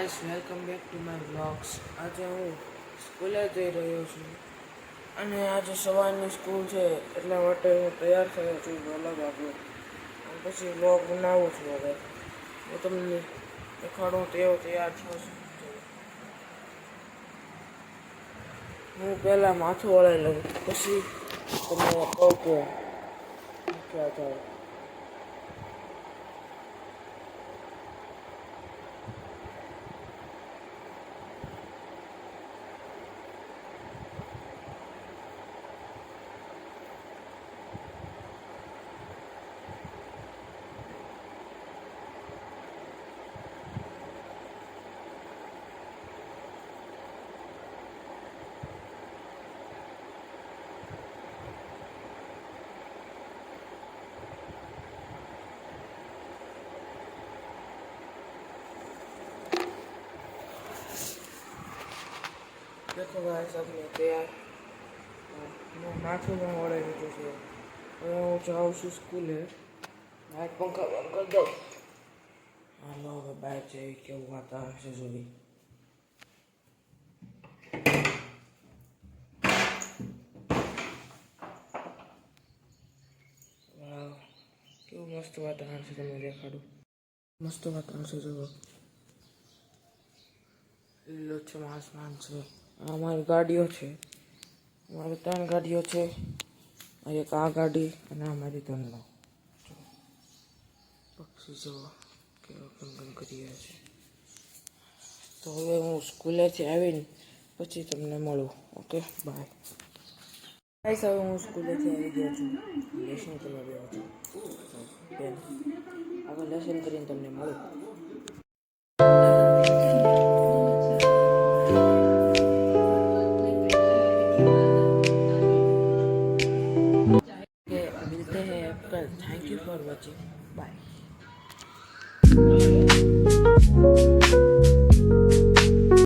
Guys, welcome back to my vlogs. આજે હું સ્કૂલે જઈ રહ્યો છું અને આજે સવારની સ્કૂલ છે એટલા માટે હું તૈયાર થયો છું વહેલા ભાગે. અને પછી વ્લોગ બનાવું છું. હવે હું તમને દેખાડું તેવો તૈયાર થયો છું. હું પહેલાં માથું વળાવી લઉં, પછી તમને કહું કે ક્યાં જાઉં. देखो गाइस, अब मैं तैयार मैं माथું પણ વળાવી દીધું છે. હવે હું જાઉં છું સ્કૂલે. લાઈટ પંખા બંધ કરી દઉં. હાલો હવે બહાર જઈ કેવું વાતાવરણ છે જોઈ. વાવ, કેવું મસ્ત વાતાવરણ છે, તમને દેખાડું. મસ્ત વાતાવરણ છે જુઓ. લીલોછમ આસમાન છે. અમારી ગાડીઓ છે. અમારી 3 ગાડીઓ છે. એક આ ગાડી અને અમારી 3 પક્ષી જુઓ કેવો ગમગમ કરી રહ્યા છે. તો હવે હું સ્કૂલેથી આવીને પછી તમને મળું. Okay, by. ગાઈસ, હવે હું સ્કૂલેથી આવી ગયો છું. લેસન કરવા ગયો છું. બેન હવે લેસન કરીને તમને મળું. मिलते हैं कल. Thank you for watching. Bye.